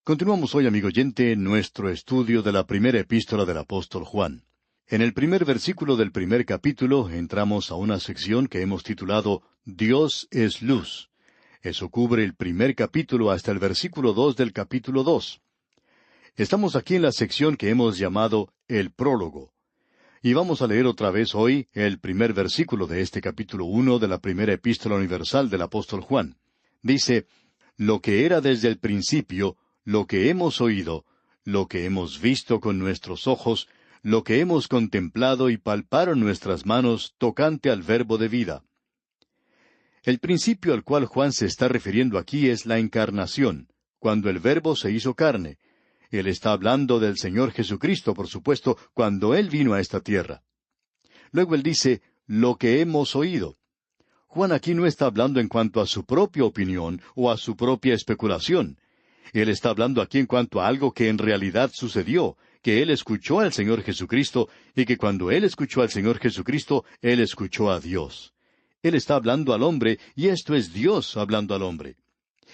Continuamos hoy, amigo oyente, nuestro estudio de la primera epístola del apóstol Juan. En el primer versículo del primer capítulo entramos a una sección que hemos titulado Dios es luz. Eso cubre el primer capítulo hasta el versículo 2 del capítulo 2. Estamos aquí en la sección que hemos llamado el prólogo. Y vamos a leer otra vez hoy el primer versículo de este capítulo 1 de la primera epístola universal del apóstol Juan. Dice, lo que era desde el principio, lo que hemos oído, lo que hemos visto con nuestros ojos, lo que hemos contemplado y palparon nuestras manos tocante al verbo de vida. El principio al cual Juan se está refiriendo aquí es la encarnación, cuando el verbo se hizo carne. Él está hablando del Señor Jesucristo, por supuesto, cuando Él vino a esta tierra. Luego Él dice, lo que hemos oído. Juan aquí no está hablando en cuanto a su propia opinión o a su propia especulación. Él está hablando aquí en cuanto a algo que en realidad sucedió, que Él escuchó al Señor Jesucristo, y que cuando Él escuchó al Señor Jesucristo, Él escuchó a Dios. Él está hablando al hombre, y esto es Dios hablando al hombre.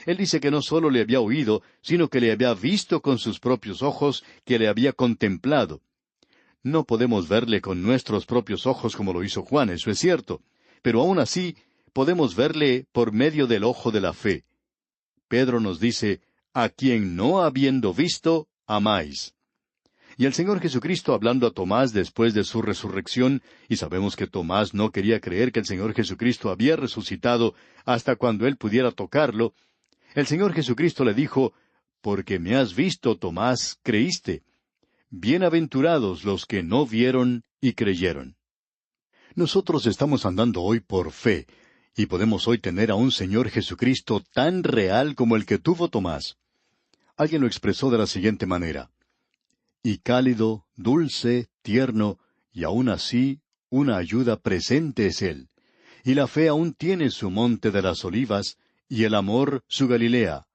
Él dice que no solo le había oído, sino que le había visto con sus propios ojos, que le había contemplado. No podemos verle con nuestros propios ojos como lo hizo Juan, eso es cierto, pero aún así podemos verle por medio del ojo de la fe. Pedro nos dice, a quien no habiendo visto, amáis. Y el Señor Jesucristo hablando a Tomás después de su resurrección, y sabemos que Tomás no quería creer que el Señor Jesucristo había resucitado hasta cuando él pudiera tocarlo, el Señor Jesucristo le dijo, porque me has visto, Tomás, creíste. Bienaventurados los que no vieron y creyeron. Nosotros estamos andando hoy por fe, y podemos hoy tener a un Señor Jesucristo tan real como el que tuvo Tomás. Alguien lo expresó de la siguiente manera. Y cálido, dulce, tierno, y aún así, una ayuda presente es Él. Y la fe aún tiene su monte de las olivas, y el amor su Galilea.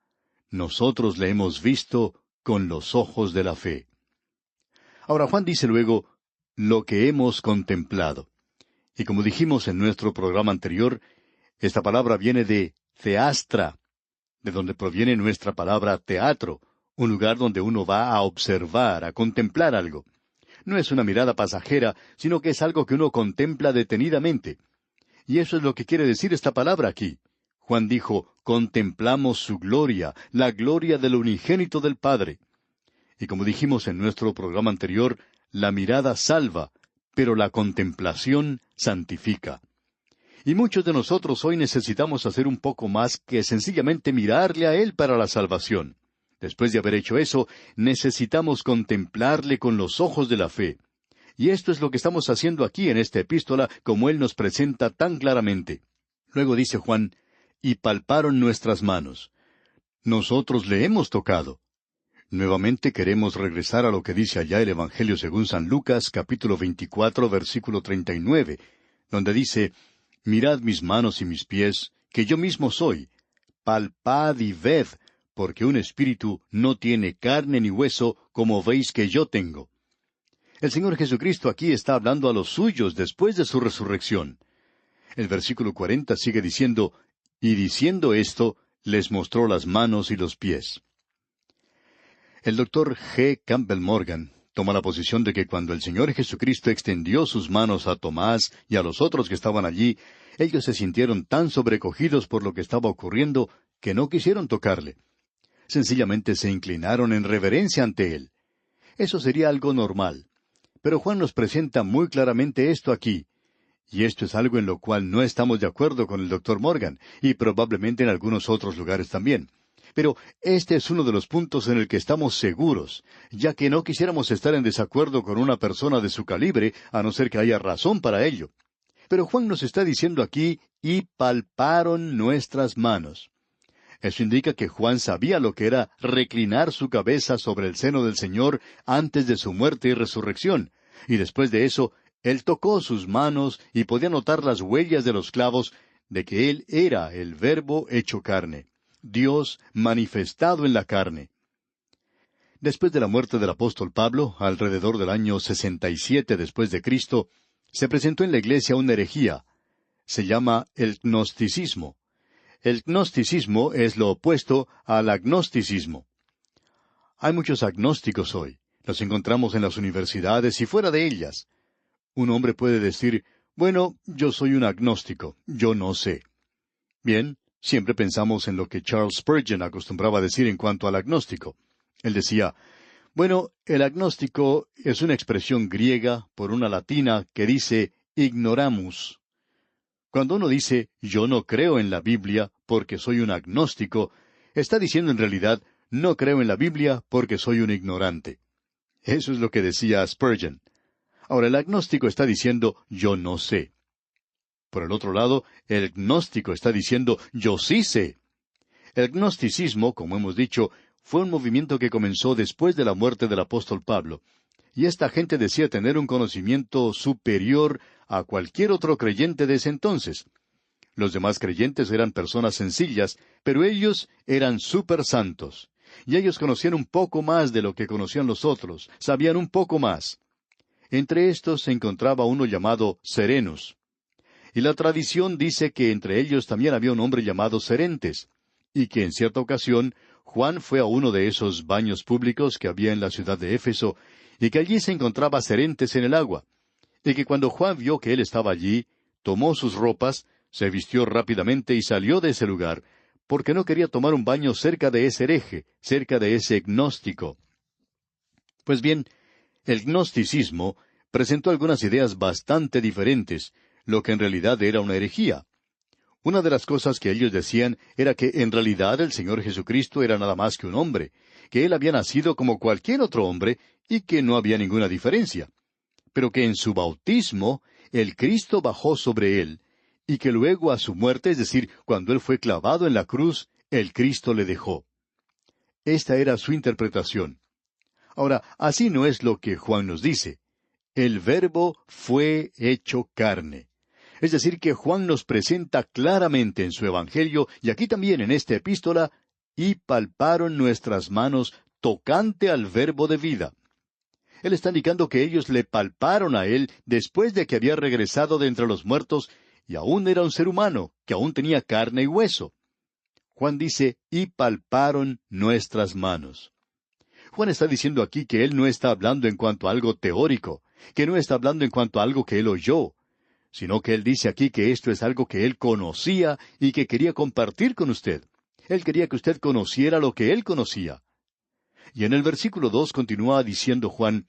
Nosotros le hemos visto con los ojos de la fe. Ahora Juan dice luego, lo que hemos contemplado. Y como dijimos en nuestro programa anterior, esta palabra viene de theastra, de donde proviene nuestra palabra teatro, un lugar donde uno va a observar, a contemplar algo. No es una mirada pasajera, sino que es algo que uno contempla detenidamente. Y eso es lo que quiere decir esta palabra aquí. Juan dijo, contemplamos su gloria, la gloria del unigénito del Padre. Y como dijimos en nuestro programa anterior, la mirada salva, pero la contemplación santifica. Y muchos de nosotros hoy necesitamos hacer un poco más que sencillamente mirarle a Él para la salvación. Después de haber hecho eso, necesitamos contemplarle con los ojos de la fe. Y esto es lo que estamos haciendo aquí en esta epístola, como Él nos presenta tan claramente. Luego dice Juan, y palparon nuestras manos. Nosotros le hemos tocado. Nuevamente queremos regresar a lo que dice allá el Evangelio según San Lucas, capítulo 24, versículo 39, donde dice, mirad mis manos y mis pies, que yo mismo soy. Palpad y ved, porque un espíritu no tiene carne ni hueso, como veis que yo tengo. El Señor Jesucristo aquí está hablando a los suyos después de su resurrección. El versículo 40 sigue diciendo, y diciendo esto, les mostró las manos y los pies. El doctor G. Campbell Morgan toma la posición de que cuando el Señor Jesucristo extendió sus manos a Tomás y a los otros que estaban allí, ellos se sintieron tan sobrecogidos por lo que estaba ocurriendo que no quisieron tocarle. Sencillamente se inclinaron en reverencia ante Él. Eso sería algo normal. Pero Juan nos presenta muy claramente esto aquí. Y esto es algo en lo cual no estamos de acuerdo con el doctor Morgan, y probablemente en algunos otros lugares también. Pero este es uno de los puntos en el que estamos seguros, ya que no quisiéramos estar en desacuerdo con una persona de su calibre, a no ser que haya razón para ello. Pero Juan nos está diciendo aquí, y palparon nuestras manos. Eso indica que Juan sabía lo que era reclinar su cabeza sobre el seno del Señor antes de su muerte y resurrección, y después de eso, Él tocó sus manos y podía notar las huellas de los clavos de que Él era el Verbo hecho carne, Dios manifestado en la carne. Después de la muerte del apóstol Pablo, alrededor del año 67 después de Cristo, se presentó en la iglesia una herejía. Se llama el gnosticismo. El gnosticismo es lo opuesto al agnosticismo. Hay muchos agnósticos hoy. Los encontramos en las universidades y fuera de ellas. Un hombre puede decir, bueno, yo soy un agnóstico, yo no sé. Bien, siempre pensamos en lo que Charles Spurgeon acostumbraba a decir en cuanto al agnóstico. Él decía, bueno, el agnóstico es una expresión griega por una latina que dice ignoramus. Cuando uno dice yo no creo en la Biblia porque soy un agnóstico, está diciendo en realidad no creo en la Biblia porque soy un ignorante. Eso es lo que decía Spurgeon. Ahora el agnóstico está diciendo yo no sé. Por el otro lado, el gnóstico está diciendo yo sí sé. El gnosticismo, como hemos dicho, fue un movimiento que comenzó después de la muerte del apóstol Pablo, y esta gente decía tener un conocimiento superior a cualquier otro creyente de ese entonces. Los demás creyentes eran personas sencillas, pero ellos eran súper santos. Y ellos conocían un poco más de lo que conocían los otros, sabían un poco más. Entre estos se encontraba uno llamado Serenus. Y la tradición dice que entre ellos también había un hombre llamado Cerentes, y que en cierta ocasión Juan fue a uno de esos baños públicos que había en la ciudad de Éfeso, y que allí se encontraba Cerentes en el agua, y que cuando Juan vio que él estaba allí, tomó sus ropas, se vistió rápidamente y salió de ese lugar, porque no quería tomar un baño cerca de ese hereje, cerca de ese gnóstico. Pues bien, el gnosticismo presentó algunas ideas bastante diferentes, lo que en realidad era una herejía. Una de las cosas que ellos decían era que en realidad el Señor Jesucristo era nada más que un hombre, que Él había nacido como cualquier otro hombre y que no había ninguna diferencia, pero que en su bautismo el Cristo bajó sobre Él, y que luego a su muerte, es decir, cuando Él fue clavado en la cruz, el Cristo le dejó. Esta era su interpretación. Ahora, así no es lo que Juan nos dice. El Verbo fue hecho carne. Es decir, que Juan nos presenta claramente en su Evangelio, y aquí también en esta epístola, y palparon nuestras manos tocante al Verbo de vida. Él está indicando que ellos le palparon a Él después de que había regresado de entre los muertos, y aún era un ser humano, que aún tenía carne y hueso. Juan dice, y palparon nuestras manos. Juan está diciendo aquí que él no está hablando en cuanto a algo teórico, que no está hablando en cuanto a algo que él oyó, sino que él dice aquí que esto es algo que él conocía y que quería compartir con usted. Él quería que usted conociera lo que él conocía. Y en el versículo 2 continúa diciendo Juan,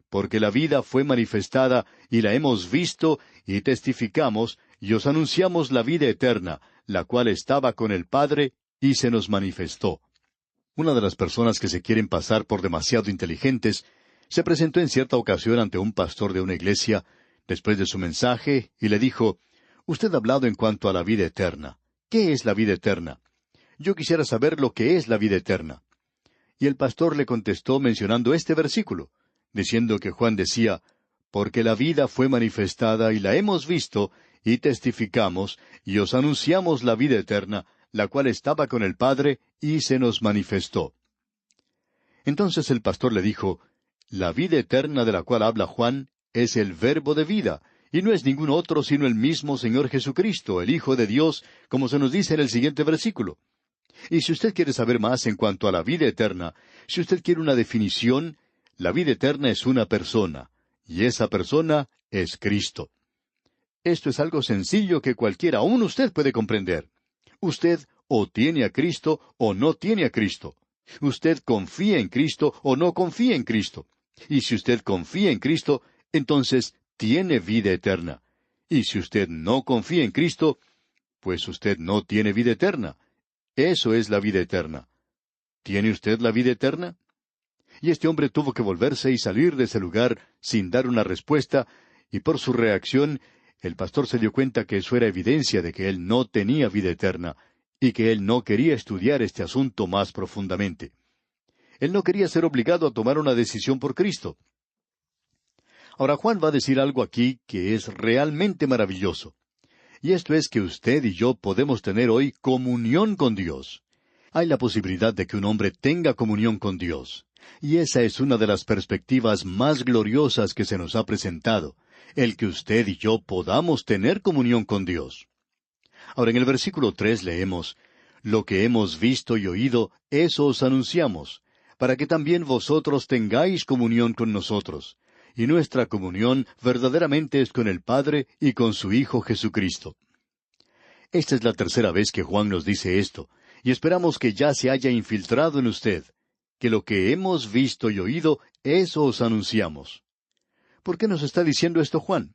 porque la vida fue manifestada, y la hemos visto, y testificamos, y os anunciamos la vida eterna, la cual estaba con el Padre, y se nos manifestó. Una de las personas que se quieren pasar por demasiado inteligentes se presentó en cierta ocasión ante un pastor de una iglesia, después de su mensaje, y le dijo, «Usted ha hablado en cuanto a la vida eterna. ¿Qué es la vida eterna? Yo quisiera saber lo que es la vida eterna». Y el pastor le contestó mencionando este versículo, diciendo que Juan decía, «Porque la vida fue manifestada y la hemos visto, y testificamos, y os anunciamos la vida eterna, la cual estaba con el Padre, y se nos manifestó». Entonces el pastor le dijo, «La vida eterna de la cual habla Juan es el Verbo de vida, y no es ningún otro sino el mismo Señor Jesucristo, el Hijo de Dios, como se nos dice en el siguiente versículo. Y si usted quiere saber más en cuanto a la vida eterna, si usted quiere una definición, la vida eterna es una persona, y esa persona es Cristo. Esto es algo sencillo que cualquiera, aún usted puede comprender. Usted o tiene a Cristo o no tiene a Cristo. Usted confía en Cristo o no confía en Cristo. Y si usted confía en Cristo, entonces tiene vida eterna. Y si usted no confía en Cristo, pues usted no tiene vida eterna. Eso es la vida eterna. ¿Tiene usted la vida eterna? Y este hombre tuvo que volverse y salir de ese lugar sin dar una respuesta, y por su reacción, el pastor se dio cuenta que eso era evidencia de que él no tenía vida eterna, y que él no quería estudiar este asunto más profundamente. Él no quería ser obligado a tomar una decisión por Cristo. Ahora Juan va a decir algo aquí que es realmente maravilloso. Y esto es que usted y yo podemos tener hoy comunión con Dios. Hay la posibilidad de que un hombre tenga comunión con Dios. Y esa es una de las perspectivas más gloriosas que se nos ha presentado, el que usted y yo podamos tener comunión con Dios. Ahora en el versículo 3 leemos, «Lo que hemos visto y oído, eso os anunciamos, para que también vosotros tengáis comunión con nosotros. Y nuestra comunión verdaderamente es con el Padre y con su Hijo Jesucristo. Esta es la tercera vez que Juan nos dice esto, y esperamos que ya se haya infiltrado en usted, que lo que hemos visto y oído, eso os anunciamos. ¿Por qué nos está diciendo esto Juan?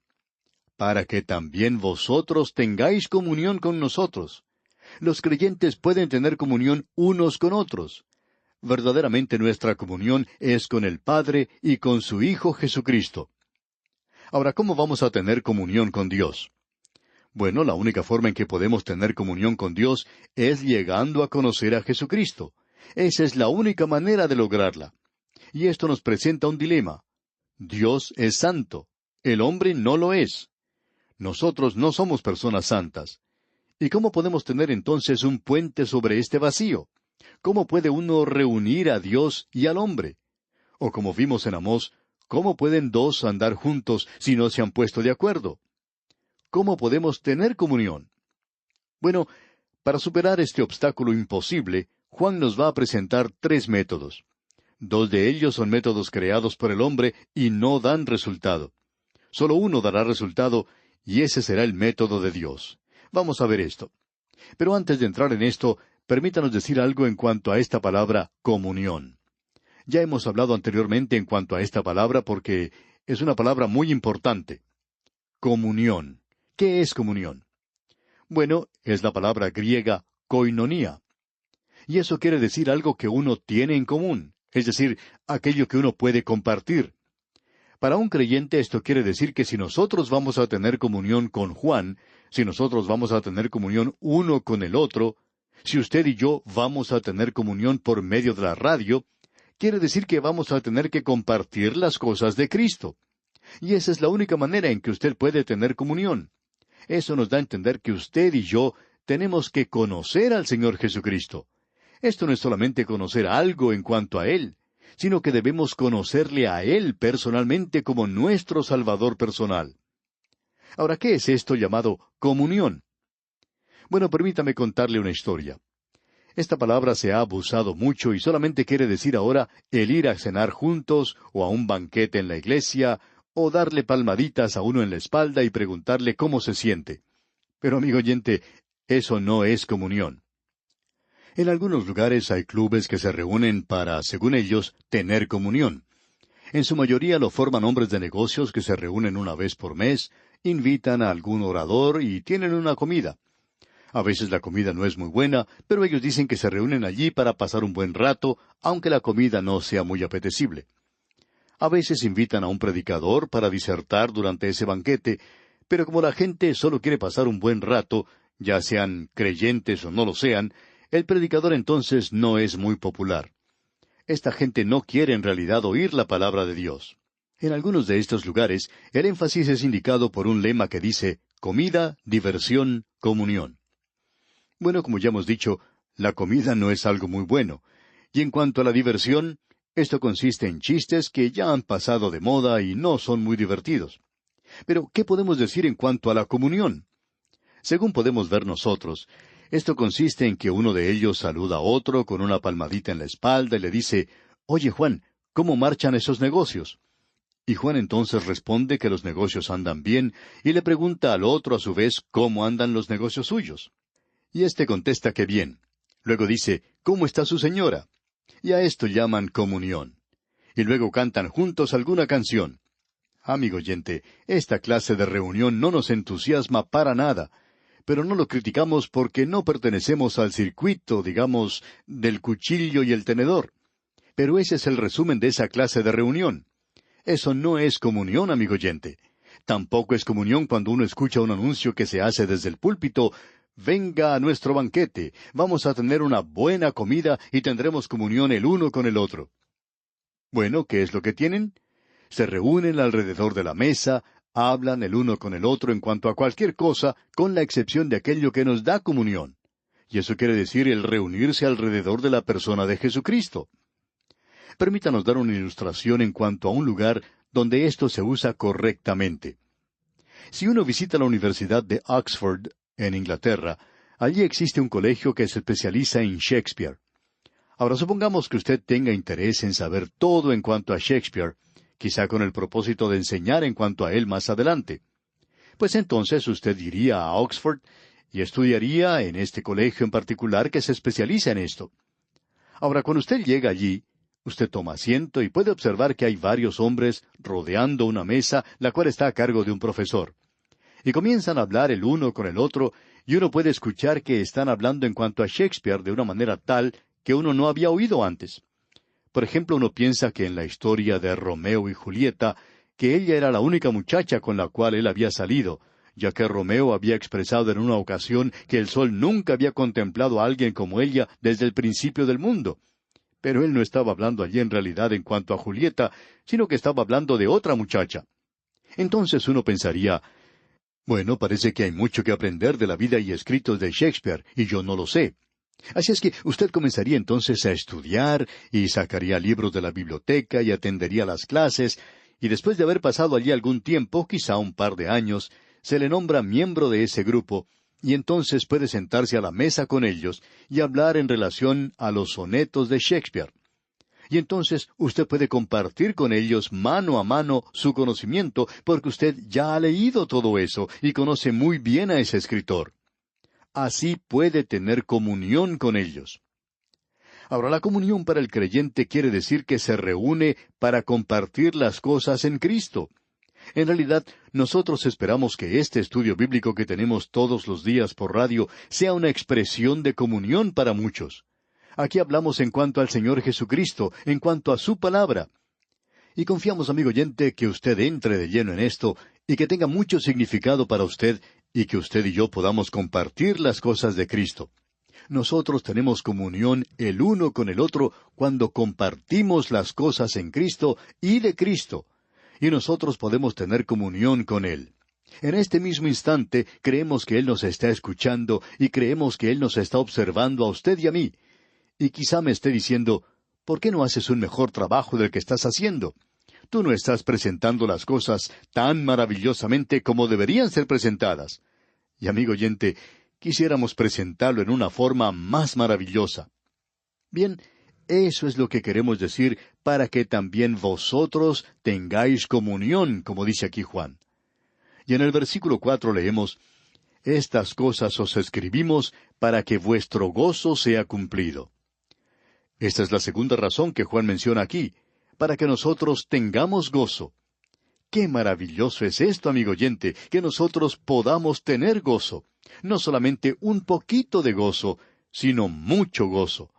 Para que también vosotros tengáis comunión con nosotros. Los creyentes pueden tener comunión unos con otros. Verdaderamente nuestra comunión es con el Padre y con su Hijo Jesucristo. Ahora, ¿cómo vamos a tener comunión con Dios? Bueno, la única forma en que podemos tener comunión con Dios es llegando a conocer a Jesucristo. Esa es la única manera de lograrla. Y esto nos presenta un dilema. Dios es santo. El hombre no lo es. Nosotros no somos personas santas. ¿Y cómo podemos tener entonces un puente sobre este vacío? ¿Cómo puede uno reunir a Dios y al hombre? O como vimos en Amós, ¿cómo pueden dos andar juntos si no se han puesto de acuerdo? ¿Cómo podemos tener comunión? Bueno, para superar este obstáculo imposible, Juan nos va a presentar 3 métodos. 2 de ellos son métodos creados por el hombre y no dan resultado. Solo uno dará resultado, y ese será el método de Dios. Vamos a ver esto. Pero antes de entrar en esto, permítanos decir algo en cuanto a esta palabra comunión. Ya hemos hablado anteriormente en cuanto a esta palabra porque es una palabra muy importante. Comunión. ¿Qué es comunión? Bueno, es la palabra griega koinonía. Y eso quiere decir algo que uno tiene en común, es decir, aquello que uno puede compartir. Para un creyente esto quiere decir que si nosotros vamos a tener comunión con Juan, si nosotros vamos a tener comunión uno con el otro, si usted y yo vamos a tener comunión por medio de la radio, quiere decir que vamos a tener que compartir las cosas de Cristo. Y esa es la única manera en que usted puede tener comunión. Eso nos da a entender que usted y yo tenemos que conocer al Señor Jesucristo. Esto no es solamente conocer algo en cuanto a Él, sino que debemos conocerle a Él personalmente como nuestro Salvador personal. Ahora, ¿qué es esto llamado comunión? Bueno, permítame contarle una historia. Esta palabra se ha abusado mucho y solamente quiere decir ahora el ir a cenar juntos o a un banquete en la iglesia o darle palmaditas a uno en la espalda y preguntarle cómo se siente. Pero, amigo oyente, eso no es comunión. En algunos lugares hay clubes que se reúnen para, según ellos, tener comunión. En su mayoría lo forman hombres de negocios que se reúnen una vez por mes, invitan a algún orador y tienen una comida. A veces la comida no es muy buena, pero ellos dicen que se reúnen allí para pasar un buen rato, aunque la comida no sea muy apetecible. A veces invitan a un predicador para disertar durante ese banquete, pero como la gente solo quiere pasar un buen rato, ya sean creyentes o no lo sean, el predicador entonces no es muy popular. Esta gente no quiere en realidad oír la palabra de Dios. En algunos de estos lugares, el énfasis es indicado por un lema que dice comida, diversión, comunión. Bueno, como ya hemos dicho, la comida no es algo muy bueno. Y en cuanto a la diversión, esto consiste en chistes que ya han pasado de moda y no son muy divertidos. Pero, ¿qué podemos decir en cuanto a la comunión? Según podemos ver nosotros, esto consiste en que uno de ellos saluda a otro con una palmadita en la espalda y le dice, «Oye, Juan, ¿cómo marchan esos negocios?» Y Juan entonces responde que los negocios andan bien y le pregunta al otro a su vez cómo andan los negocios suyos. Y éste contesta que bien. Luego dice, «¿Cómo está su señora?» Y a esto llaman comunión. Y luego cantan juntos alguna canción. Amigo oyente, esta clase de reunión no nos entusiasma para nada, pero no lo criticamos porque no pertenecemos al circuito, digamos, del cuchillo y el tenedor. Pero ese es el resumen de esa clase de reunión. Eso no es comunión, amigo oyente. Tampoco es comunión cuando uno escucha un anuncio que se hace desde el púlpito, «Venga a nuestro banquete, vamos a tener una buena comida y tendremos comunión el uno con el otro». Bueno, ¿qué es lo que tienen? Se reúnen alrededor de la mesa, hablan el uno con el otro en cuanto a cualquier cosa, con la excepción de aquello que nos da comunión. Y eso quiere decir el reunirse alrededor de la persona de Jesucristo. Permítanos dar una ilustración en cuanto a un lugar donde esto se usa correctamente. Si uno visita la Universidad de Oxford, en Inglaterra, allí existe un colegio que se especializa en Shakespeare. Ahora supongamos que usted tenga interés en saber todo en cuanto a Shakespeare, quizá con el propósito de enseñar en cuanto a él más adelante. Pues entonces usted iría a Oxford y estudiaría en este colegio en particular que se especializa en esto. Ahora, cuando usted llega allí, usted toma asiento y puede observar que hay varios hombres rodeando una mesa, la cual está a cargo de un profesor. Y comienzan a hablar el uno con el otro, y uno puede escuchar que están hablando en cuanto a Shakespeare de una manera tal que uno no había oído antes. Por ejemplo, uno piensa que en la historia de Romeo y Julieta, que ella era la única muchacha con la cual él había salido, ya que Romeo había expresado en una ocasión que el sol nunca había contemplado a alguien como ella desde el principio del mundo. Pero él no estaba hablando allí en realidad en cuanto a Julieta, sino que estaba hablando de otra muchacha. Entonces uno pensaría, bueno, parece que hay mucho que aprender de la vida y escritos de Shakespeare, y yo no lo sé. Así es que usted comenzaría entonces a estudiar, y sacaría libros de la biblioteca, y atendería las clases, y después de haber pasado allí algún tiempo, quizá un par de años, se le nombra miembro de ese grupo, y entonces puede sentarse a la mesa con ellos y hablar en relación a los sonetos de Shakespeare. Y entonces usted puede compartir con ellos mano a mano su conocimiento, porque usted ya ha leído todo eso y conoce muy bien a ese escritor. Así puede tener comunión con ellos. Ahora, la comunión para el creyente quiere decir que se reúne para compartir las cosas en Cristo. En realidad, nosotros esperamos que este estudio bíblico que tenemos todos los días por radio sea una expresión de comunión para muchos. Aquí hablamos en cuanto al Señor Jesucristo, en cuanto a su palabra. Y confiamos, amigo oyente, que usted entre de lleno en esto y que tenga mucho significado para usted y que usted y yo podamos compartir las cosas de Cristo. Nosotros tenemos comunión el uno con el otro cuando compartimos las cosas en Cristo y de Cristo. Y nosotros podemos tener comunión con Él. En este mismo instante creemos que Él nos está escuchando y creemos que Él nos está observando a usted y a mí. Y quizá me esté diciendo, ¿por qué no haces un mejor trabajo del que estás haciendo? Tú no estás presentando las cosas tan maravillosamente como deberían ser presentadas. Y amigo oyente, quisiéramos presentarlo en una forma más maravillosa. Bien, eso es lo que queremos decir para que también vosotros tengáis comunión, como dice aquí Juan. Y en el versículo 4 leemos, Estas cosas os escribimos para que vuestro gozo sea cumplido. Esta es la segunda razón que Juan menciona aquí, para que nosotros tengamos gozo. ¡Qué maravilloso es esto, amigo oyente, que nosotros podamos tener gozo! No solamente un poquito de gozo, sino mucho gozo.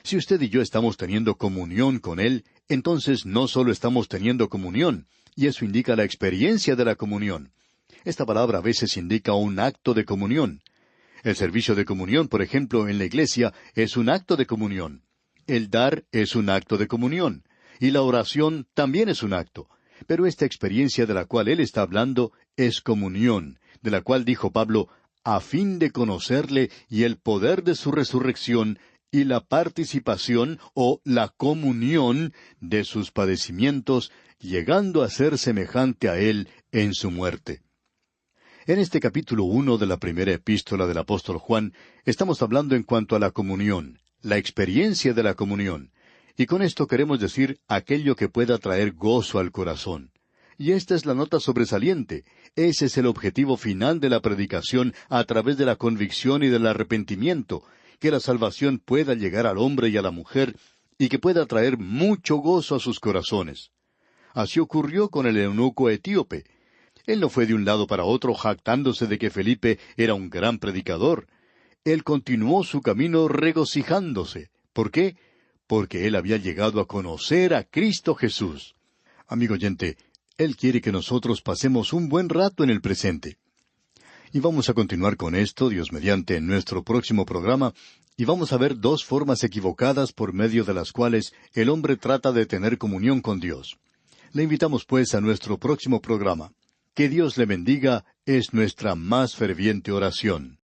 Si usted y yo estamos teniendo comunión con Él, entonces no solo estamos teniendo comunión, y eso indica la experiencia de la comunión. Esta palabra a veces indica un acto de comunión. El servicio de comunión, por ejemplo, en la iglesia, es un acto de comunión. El dar es un acto de comunión. Y la oración también es un acto. Pero esta experiencia de la cual Él está hablando es comunión, de la cual dijo Pablo, a fin de conocerle y el poder de su resurrección, y la participación o la comunión de sus padecimientos, llegando a ser semejante a Él en su muerte. En este capítulo 1 de la primera epístola del apóstol Juan, estamos hablando en cuanto a la comunión, la experiencia de la comunión. Y con esto queremos decir aquello que pueda traer gozo al corazón. Y esta es la nota sobresaliente. Ese es el objetivo final de la predicación a través de la convicción y del arrepentimiento, que la salvación pueda llegar al hombre y a la mujer y que pueda traer mucho gozo a sus corazones. Así ocurrió con el eunuco etíope. Él no fue de un lado para otro jactándose de que Felipe era un gran predicador. Él continuó su camino regocijándose. ¿Por qué? Porque él había llegado a conocer a Cristo Jesús. Amigo oyente, Él quiere que nosotros pasemos un buen rato en el presente. Y vamos a continuar con esto, Dios mediante, en nuestro próximo programa, y vamos a ver dos formas equivocadas por medio de las cuales el hombre trata de tener comunión con Dios. Le invitamos pues a nuestro próximo programa. Que Dios le bendiga es nuestra más ferviente oración.